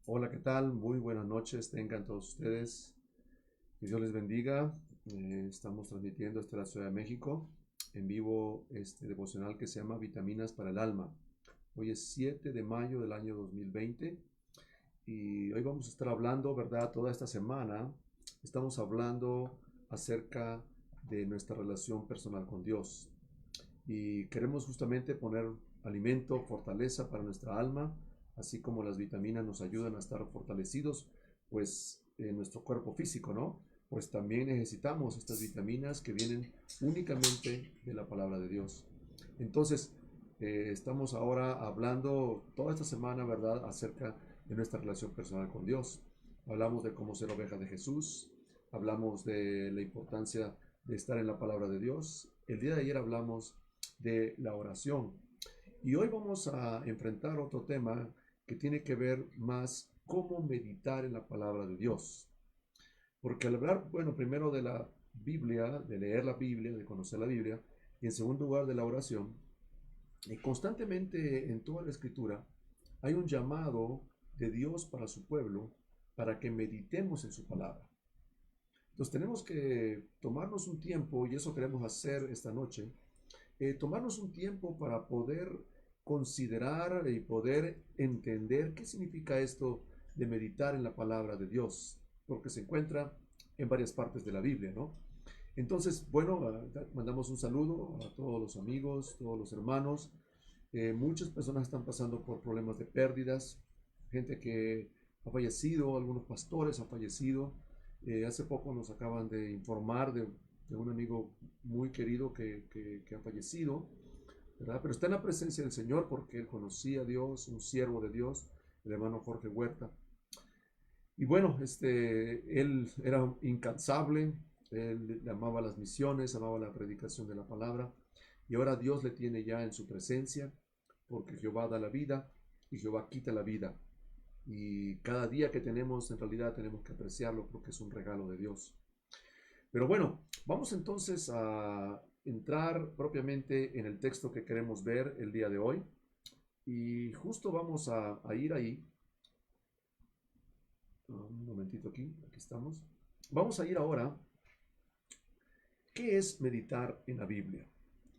Hola, ¿qué tal? Muy buenas noches, tengan todos ustedes. Que Dios les bendiga. Estamos transmitiendo desde la Ciudad de México en vivo este devocional que se llama Vitaminas para el Alma. Hoy es 7 de mayo del año 2020 y hoy vamos a estar hablando, ¿verdad? Toda esta semana estamos hablando acerca de nuestra relación personal con Dios y queremos justamente poner alimento, fortaleza para nuestra alma, así como las vitaminas nos ayudan a estar fortalecidos, pues en nuestro cuerpo físico, ¿no? Pues también necesitamos estas vitaminas que vienen únicamente de la palabra de Dios. Entonces, estamos ahora hablando toda esta semana, ¿verdad?, acerca de nuestra relación personal con Dios. Hablamos de cómo ser oveja de Jesús, hablamos de la importancia de estar en la palabra de Dios. El día de ayer hablamos de la oración. Y hoy vamos a enfrentar otro tema que tiene que ver más cómo meditar en la palabra de Dios. Porque al hablar, bueno, primero de la Biblia, de leer la Biblia, de conocer la Biblia, y en segundo lugar de la oración, constantemente en toda la escritura hay un llamado de Dios para su pueblo para que meditemos en su palabra. Entonces tenemos que tomarnos un tiempo, y eso queremos hacer esta noche, tomarnos un tiempo para poder considerar y poder entender qué significa esto de meditar en la palabra de Dios, porque se encuentra en varias partes de la Biblia, ¿no? Entonces, bueno, mandamos un saludo a todos los amigos, todos los hermanos. Muchas personas están pasando por problemas de pérdidas, gente que ha fallecido, algunos pastores han fallecido. Hace poco nos acaban de informar de un amigo muy querido que ha fallecido, ¿verdad? Pero está en la presencia del Señor porque él conocía a Dios, un siervo de Dios, el hermano Jorge Huerta. Y bueno, él era incansable, él amaba las misiones, amaba la predicación de la palabra, y ahora Dios le tiene ya en su presencia, porque Jehová da la vida y Jehová quita la vida. Y cada día que tenemos, en realidad tenemos que apreciarlo porque es un regalo de Dios. Pero bueno, vamos entonces a entrar propiamente en el texto que queremos ver el día de hoy. Y justo vamos a ir ahí. Un momentito aquí estamos. Vamos a ir ahora. ¿Qué es meditar en la Biblia?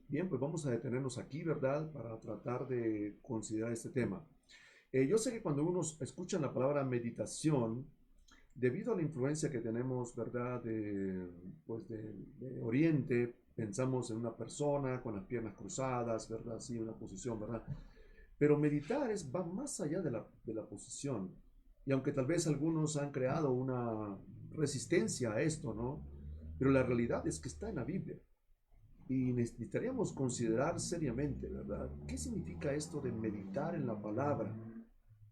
Bien, pues vamos a detenernos aquí, ¿verdad? Para tratar de considerar este tema. Yo sé que cuando uno escucha la palabra meditación, debido a la influencia que tenemos, ¿verdad? Pues de Oriente, pensamos en una persona con las piernas cruzadas, ¿verdad? Sí, una posición, ¿verdad? Pero meditar va más allá de la posición. Y aunque tal vez algunos han creado una resistencia a esto, ¿no? Pero la realidad es que está en la Biblia. Y necesitaríamos considerar seriamente, ¿verdad? ¿Qué significa esto de meditar en la palabra?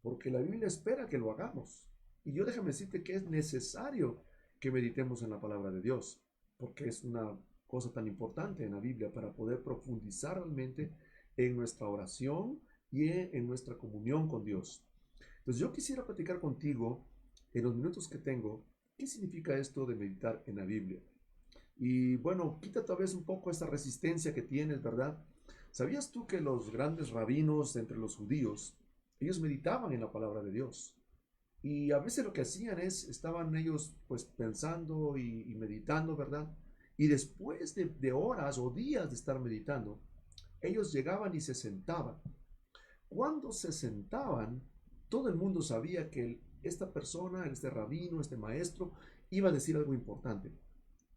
Porque la Biblia espera que lo hagamos. Y yo déjame decirte que es necesario que meditemos en la palabra de Dios, porque es una cosa tan importante en la Biblia para poder profundizar realmente en nuestra oración y en nuestra comunión con Dios. Entonces yo quisiera platicar contigo en los minutos que tengo, ¿qué significa esto de meditar en la Biblia? Y bueno, quita tal vez un poco esa resistencia que tienes, ¿verdad? ¿Sabías tú que los grandes rabinos entre los judíos, ellos meditaban en la palabra de Dios? Y a veces lo que hacían es, estaban ellos pues pensando y meditando, ¿verdad? Y después de horas o días de estar meditando, ellos llegaban y se sentaban. Cuando se sentaban, todo el mundo sabía que esta persona, este rabino, este maestro, iba a decir algo importante.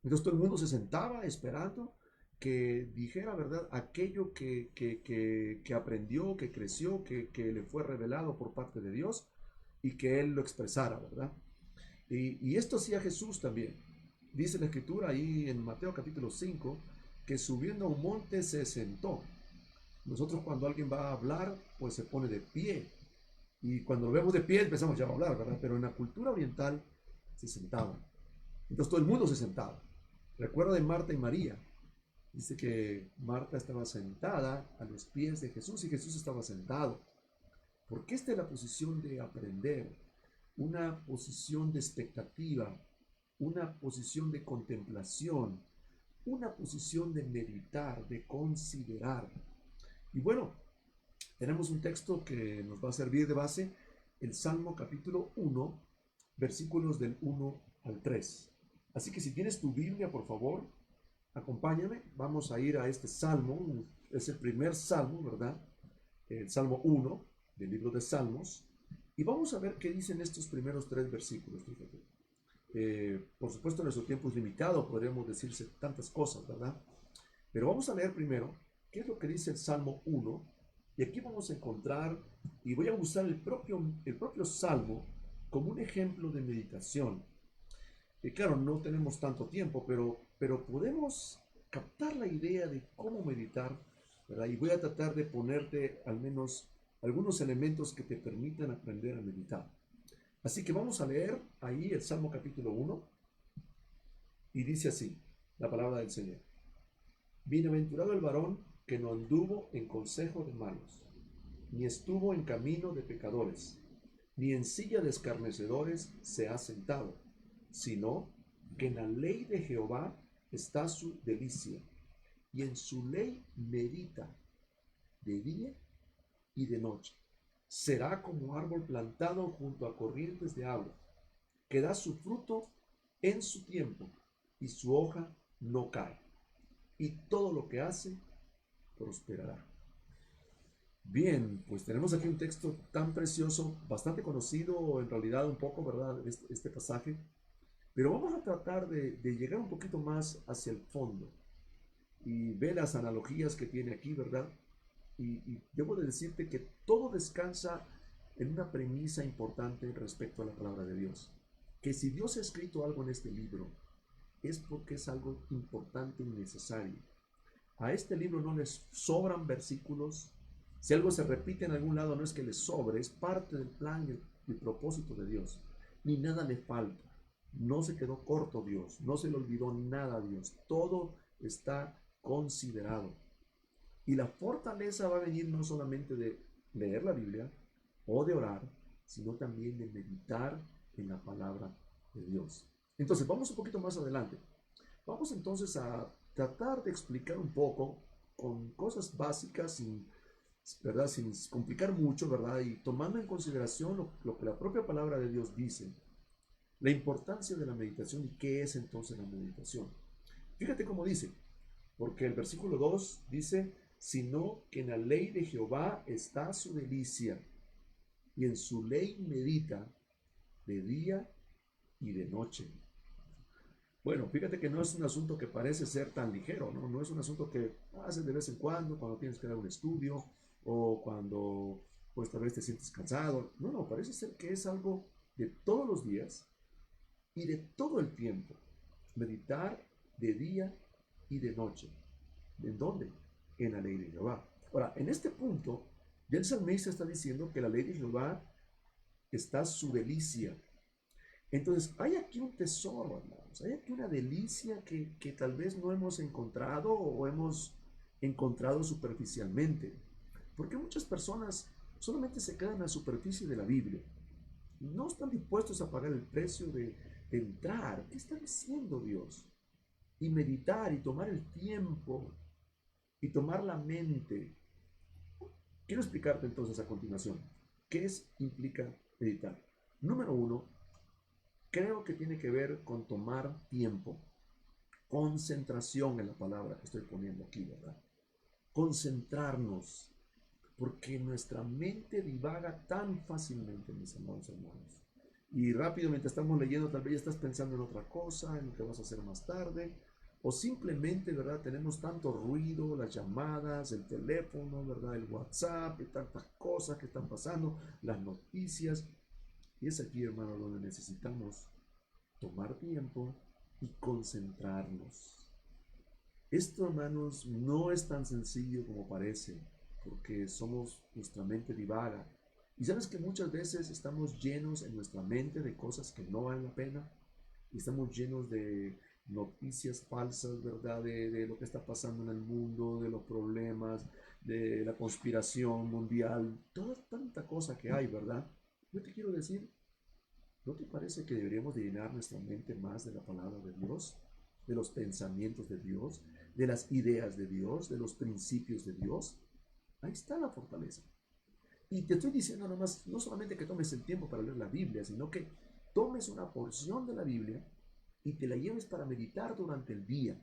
Entonces todo el mundo se sentaba esperando que dijera, ¿verdad?, aquello que aprendió, que creció, le fue revelado por parte de Dios y que él lo expresara, ¿verdad? Y esto hacía Jesús también. Dice la escritura ahí en Mateo capítulo 5 que subiendo a un monte se sentó. Nosotros cuando alguien va a hablar, pues se pone de pie. Y cuando lo vemos de pie empezamos ya a hablar, ¿verdad? Pero en la cultura oriental se sentaban. Entonces todo el mundo se sentaba. Recuerda de Marta y María. Dice que Marta estaba sentada a los pies de Jesús y Jesús estaba sentado. Porque esta es la posición de aprender, una posición de expectativa, una posición de contemplación, una posición de meditar, de considerar. Y bueno, tenemos un texto que nos va a servir de base el Salmo capítulo 1, versículos del 1 al 3. Así que si tienes tu Biblia, por favor, acompáñame. Vamos a ir a este Salmo. Es el primer Salmo, ¿verdad? El Salmo 1 del libro de Salmos. Y vamos a ver qué dicen estos primeros 3 versículos. Fíjate. Por supuesto, nuestro tiempo es limitado, podríamos decirse tantas cosas, ¿verdad? Pero vamos a leer primero qué es lo que dice el Salmo 1. Y aquí vamos a encontrar, y voy a usar el propio Salmo como un ejemplo de meditación. Y claro, no tenemos tanto tiempo, pero podemos captar la idea de cómo meditar, ¿verdad? Y voy a tratar de ponerte al menos algunos elementos que te permitan aprender a meditar. Así que vamos a leer ahí el Salmo capítulo 1 y dice así, la palabra del Señor. Bienaventurado el varón que no anduvo en consejo de malos, ni estuvo en camino de pecadores, ni en silla de escarnecedores se ha sentado, sino que en la ley de Jehová está su delicia, y en su ley medita de día y de noche. Será como árbol plantado junto a corrientes de agua, que da su fruto en su tiempo, y su hoja no cae, y todo lo que hace prosperará. Bien, pues tenemos aquí un texto tan precioso, bastante conocido en realidad un poco, ¿verdad? Este pasaje, pero vamos a tratar de llegar un poquito más hacia el fondo y ver las analogías que tiene aquí, ¿verdad? Y debo de decirte que todo descansa en una premisa importante respecto a la palabra de Dios. Que si Dios ha escrito algo en este libro, es porque es algo importante y necesario. A este libro no les sobran versículos. Si algo se repite en algún lado, no es que les sobre, es parte del plan y el propósito de Dios. Ni nada le falta. No se quedó corto Dios, no se le olvidó nada a Dios. Todo está considerado. Y la fortaleza va a venir no solamente de leer la Biblia o de orar, sino también de meditar en la palabra de Dios. Entonces, vamos un poquito más adelante. Vamos entonces a tratar de explicar un poco con cosas básicas, ¿verdad? Sin complicar mucho, ¿verdad? Y tomando en consideración lo que la propia palabra de Dios dice, la importancia de la meditación y qué es entonces la meditación. Fíjate cómo dice, porque el versículo 2 dice, sino que en la ley de Jehová está su delicia, y en su ley medita de día y de noche. Bueno, fíjate que no es un asunto que parece ser tan ligero, ¿no? No es un asunto que haces de vez en cuando tienes que dar un estudio, o cuando pues tal vez te sientes cansado. No, no, parece ser que es algo de todos los días y de todo el tiempo. Meditar de día y de noche. ¿En dónde? En la ley de Jehová. Ahora, en este punto, ya el salmista está diciendo que la ley de Jehová está su delicia. Entonces, hay aquí un tesoro, hermanos. Hay aquí una delicia que tal vez no hemos encontrado o hemos encontrado superficialmente. Porque muchas personas solamente se quedan en la superficie de la Biblia. No están dispuestos a pagar el precio de entrar. ¿Qué está diciendo Dios? Y meditar y tomar el tiempo y tomar la mente. Quiero explicarte entonces a continuación qué implica meditar. Número uno, creo que tiene que ver con tomar tiempo, concentración en la palabra que estoy poniendo aquí, ¿verdad? Concentrarnos, porque nuestra mente divaga tan fácilmente, mis amados hermanos. Y rápido, mientras estamos leyendo, tal vez ya estás pensando en otra cosa, en lo que vas a hacer más tarde, o simplemente, ¿verdad? Tenemos tanto ruido, las llamadas, el teléfono, ¿verdad? El WhatsApp y tantas cosas que están pasando, las noticias. Y es aquí, hermano, donde necesitamos tomar tiempo y concentrarnos. Esto, hermanos, no es tan sencillo como parece, porque nuestra mente divaga. Y sabes que muchas veces estamos llenos en nuestra mente de cosas que no valen la pena. Y estamos llenos de noticias falsas, ¿verdad? De lo que está pasando en el mundo, de los problemas, de la conspiración mundial, toda tanta cosa que hay, ¿verdad? Yo te quiero decir, ¿no te parece que deberíamos de llenar nuestra mente más de la palabra de Dios, de los pensamientos de Dios, de las ideas de Dios, de los principios de Dios? Ahí está la fortaleza. Y te estoy diciendo nomás, no solamente que tomes el tiempo para leer la Biblia, sino que tomes una porción de la Biblia y te la lleves para meditar durante el día.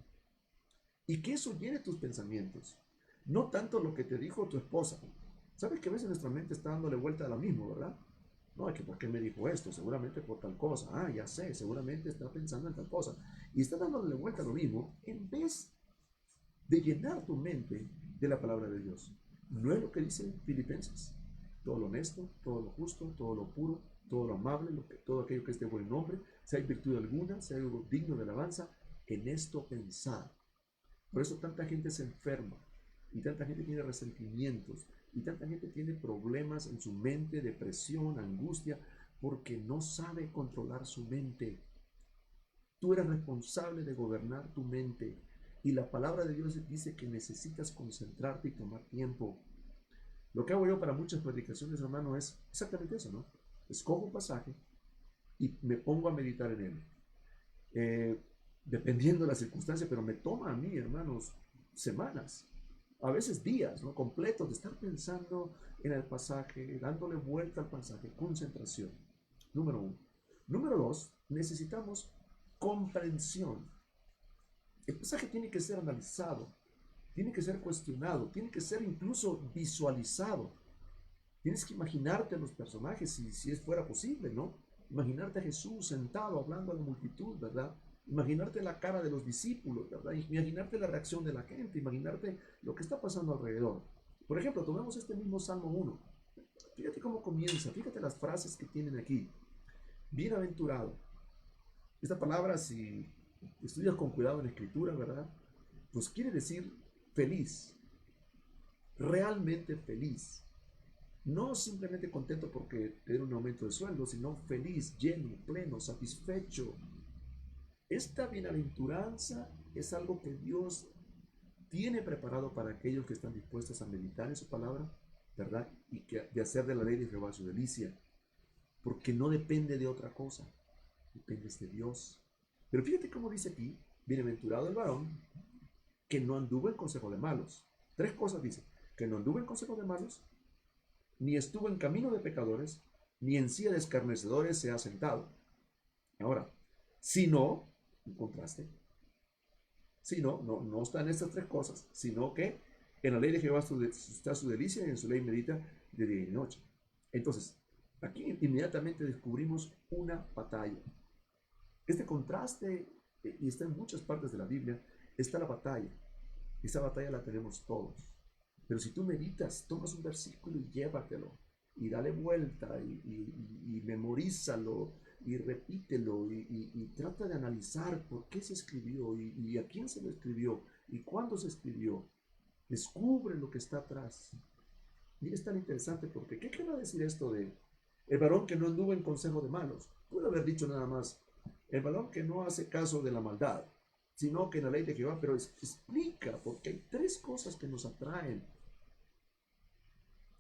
Y que eso llene tus pensamientos. No tanto lo que te dijo tu esposa. Sabes que a veces nuestra mente está dándole vuelta a lo mismo, ¿verdad? No, es que ¿por qué me dijo esto? Seguramente por tal cosa. Ah, ya sé, seguramente está pensando en tal cosa. Y está dándole vuelta a lo mismo en vez de llenar tu mente de la palabra de Dios. No es lo que dice Filipenses. Todo lo honesto, todo lo justo, todo lo puro, todo lo amable, todo aquello que es de buen nombre, si hay virtud alguna, si hay algo digno de alabanza, en esto pensar. Por eso tanta gente se enferma y tanta gente tiene resentimientos y tanta gente tiene problemas en su mente, depresión, angustia, porque no sabe controlar su mente. Tú eres responsable de gobernar tu mente y la palabra de Dios dice que necesitas concentrarte y tomar tiempo. Lo que hago yo para muchas predicaciones, hermano, es exactamente eso, ¿no? Escojo un pasaje y me pongo a meditar en él. Eh, Dependiendo de la circunstancia, pero me toma a mí, hermanos, semanas, a veces días, ¿no? Completos de estar pensando en el pasaje, dándole vuelta al pasaje, concentración. Número uno. Número dos, necesitamos comprensión. El pasaje tiene que ser analizado, tiene que ser cuestionado, tiene que ser incluso visualizado. Tienes que imaginarte a los personajes si fuera posible, ¿no? Imaginarte a Jesús sentado hablando a la multitud, ¿verdad? Imaginarte la cara de los discípulos, ¿verdad? Imaginarte la reacción de la gente, imaginarte lo que está pasando alrededor. Por ejemplo, tomemos este mismo Salmo 1. Fíjate cómo comienza, fíjate las frases que tienen aquí. Bienaventurado. Esta palabra, si estudias con cuidado en la escritura, ¿verdad? Pues quiere decir feliz, realmente feliz. No simplemente contento porque te den un aumento de sueldo, sino feliz, lleno, pleno, satisfecho. Esta bienaventuranza es algo que Dios tiene preparado para aquellos que están dispuestos a meditar en su palabra, ¿verdad? Y que, de hacer de la ley de Jehová su delicia, porque no depende de otra cosa, depende de Dios. Pero fíjate cómo dice aquí, bienaventurado el varón que no anduvo en consejo de malos. Tres cosas dice, que no anduvo en consejo de malos, ni estuvo en camino de pecadores, ni en silla de escarnecedores se ha sentado. Ahora, si no, en contraste, si no, no está en estas tres cosas, sino que en la ley de Jehová está su delicia y en su ley medita de día y de noche. Entonces, aquí inmediatamente descubrimos una batalla. Este contraste, y está en muchas partes de la Biblia, está la batalla. Esa batalla la tenemos todos. Pero si tú meditas, tomas un versículo y llévatelo, y dale vuelta, y memorízalo, y repítelo, y trata de analizar por qué se escribió, y a quién se lo escribió, y cuándo se escribió. Descubre lo que está atrás. Y es tan interesante porque, ¿qué quiere decir esto de el varón que no anduvo en consejo de malos? Puede haber dicho nada más, el varón que no hace caso de la maldad, sino que en la ley de Jehová, pero explica, porque hay tres cosas que nos atraen.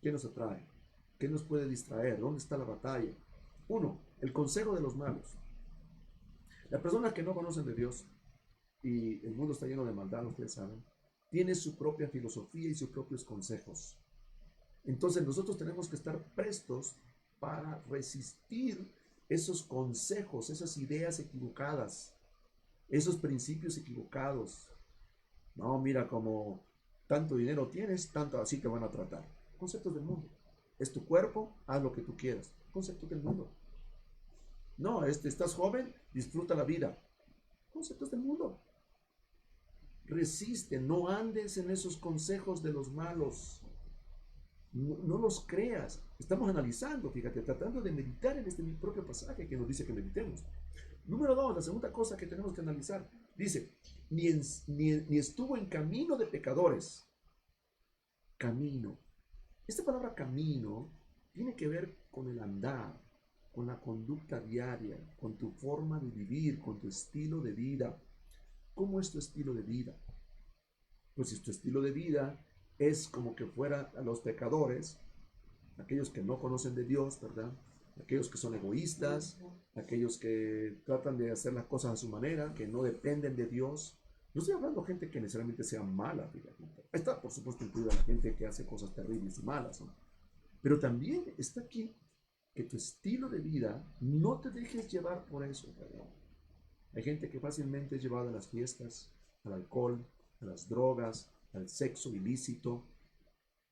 ¿Qué nos atrae? ¿Qué nos puede distraer? ¿Dónde está la batalla? Uno, el consejo de los malos. Las personas que no conocen de Dios, y el mundo está lleno de maldad, ustedes saben, tiene su propia filosofía y sus propios consejos. Entonces nosotros tenemos que estar prestos para resistir esos consejos, esas ideas equivocadas, esos principios equivocados. No, mira, como tanto dinero tienes, tanto así te van a tratar. Conceptos del mundo. Es tu cuerpo, haz lo que tú quieras. Conceptos del mundo. No, estás joven, disfruta la vida. Conceptos del mundo. Resiste, no andes en esos consejos de los malos. No los creas. Estamos analizando, fíjate, tratando de meditar en este mi propio pasaje que nos dice que meditemos. Número dos, la segunda cosa que tenemos que analizar. Dice, ni estuvo en camino de pecadores. Camino. Esta palabra camino tiene que ver con el andar, con la conducta diaria, con tu forma de vivir, con tu estilo de vida. ¿Cómo es tu estilo de vida? Pues si tu estilo de vida es como que fuera a los pecadores, aquellos que no conocen de Dios, ¿verdad? Aquellos que son egoístas, aquellos que tratan de hacer las cosas a su manera, que no dependen de Dios. No estoy hablando de gente que necesariamente sea mala, fíjate. Está, por supuesto, incluida la gente que hace cosas terribles y malas, ¿no? Pero también está aquí que tu estilo de vida no te dejes llevar por eso, ¿verdad? Hay gente que fácilmente es llevada a las fiestas, al alcohol, a las drogas, al sexo ilícito,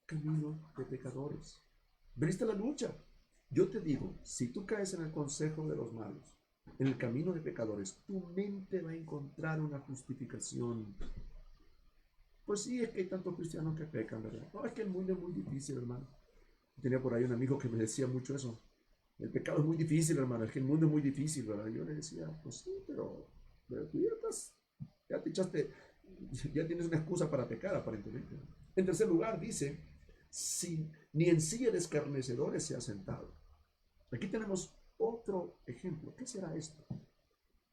camino de pecadores. Veniste a la lucha. Yo te digo, si tú caes en el consejo de los malos, en el camino de pecadores, tu mente va a encontrar una justificación. Pues sí, es que hay tantos cristianos que pecan, ¿verdad? No, es que el mundo es muy difícil, hermano. Tenía por ahí un amigo que me decía mucho eso. El pecado es muy difícil, hermano. Es que el mundo es muy difícil, ¿verdad? Yo le decía, pues sí, pero tú ya te echaste, ya tienes una excusa para pecar, aparentemente. En tercer lugar, dice, si, ni en silla de escarnecedores se ha sentado. Aquí tenemos otro ejemplo. ¿Qué será esto?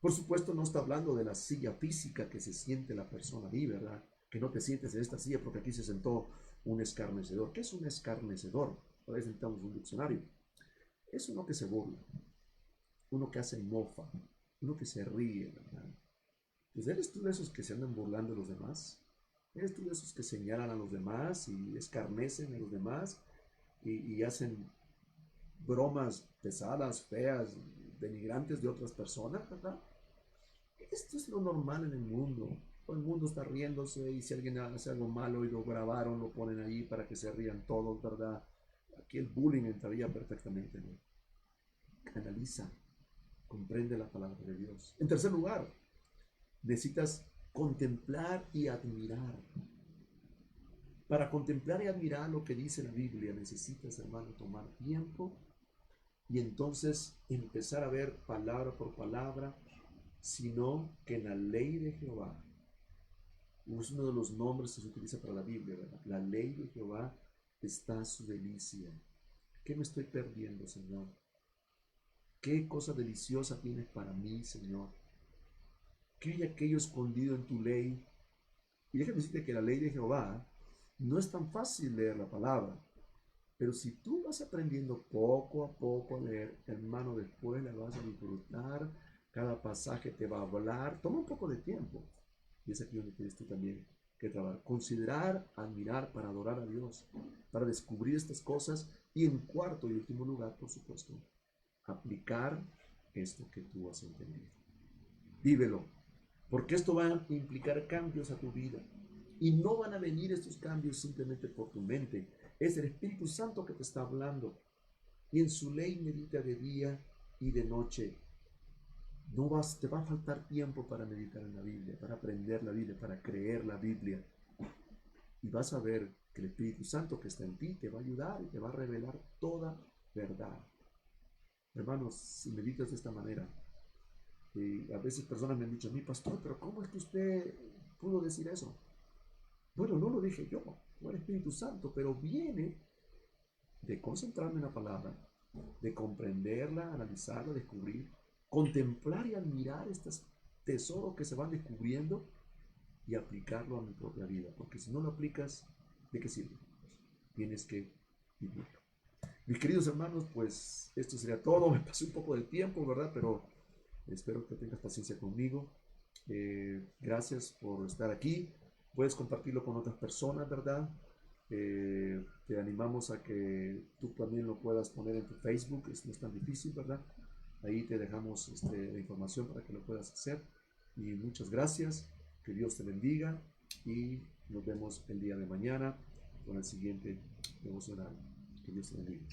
Por supuesto, no está hablando de la silla física que se siente la persona ahí, ¿verdad? Que no te sientes en esta silla porque aquí se sentó un escarnecedor. ¿Qué es un escarnecedor? A veces necesitamos un diccionario. Es uno que se burla, uno que hace mofa, uno que se ríe, ¿verdad? Pues eres tú de esos que se andan burlando de los demás. Eres tú de esos que señalan a los demás y escarnecen a los demás y hacen bromas pesadas, feas, denigrantes de otras personas, ¿verdad? Esto es lo normal en el mundo. Todo el mundo está riéndose y si alguien hace algo malo y lo grabaron, lo ponen ahí para que se rían todos, ¿verdad? Aquí el bullying entraría perfectamente, ¿no? Analiza, comprende la palabra de Dios. En tercer lugar, necesitas contemplar y admirar. Para contemplar y admirar lo que dice la Biblia, necesitas, hermano, tomar tiempo y entonces empezar a ver palabra por palabra, sino que en la ley de Jehová, es uno de los nombres que se utiliza para la Biblia, ¿verdad? La ley de Jehová está su delicia. ¿Qué me estoy perdiendo, Señor? ¿Qué cosa deliciosa tienes para mí, Señor? ¿Qué hay aquello escondido en tu ley? Y déjame decirte que la ley de Jehová no es tan fácil leer la palabra, pero si tú vas aprendiendo poco a poco a leer, hermano, después la vas a disfrutar, cada pasaje te va a hablar, toma un poco de tiempo. Y es aquí donde tienes tú también que trabajar, considerar, admirar para adorar a Dios, para descubrir estas cosas y en cuarto y último lugar, por supuesto, aplicar esto que tú has entendido. Vívelo, porque esto va a implicar cambios a tu vida. Y no van a venir estos cambios simplemente por tu mente. Es el Espíritu Santo que te está hablando. Y en su ley medita de día y de noche. Te va a faltar tiempo para meditar en la Biblia, para aprender la Biblia, para creer la Biblia. Y vas a ver que el Espíritu Santo que está en ti te va a ayudar y te va a revelar toda verdad. Hermanos, si meditas de esta manera, a veces personas me han dicho a mí, pastor, pero ¿cómo es que usted pudo decir eso? Bueno, no lo dije yo, fue el Espíritu Santo, pero viene de concentrarme en la palabra, de comprenderla, analizarla, descubrir, contemplar y admirar estos tesoros que se van descubriendo y aplicarlo a mi propia vida. Porque si no lo aplicas, ¿de qué sirve? Tienes que vivirlo. Mis queridos hermanos, pues esto sería todo. Me pasé un poco del tiempo, ¿verdad? Pero espero que tengas paciencia conmigo. Gracias por estar aquí. Puedes compartirlo con otras personas, ¿verdad? Te animamos a que tú también lo puedas poner en tu Facebook. No es tan difícil, ¿verdad? Ahí te dejamos la información para que lo puedas hacer. Y muchas gracias. Que Dios te bendiga. Y nos vemos el día de mañana con el siguiente devocional. Que Dios te bendiga.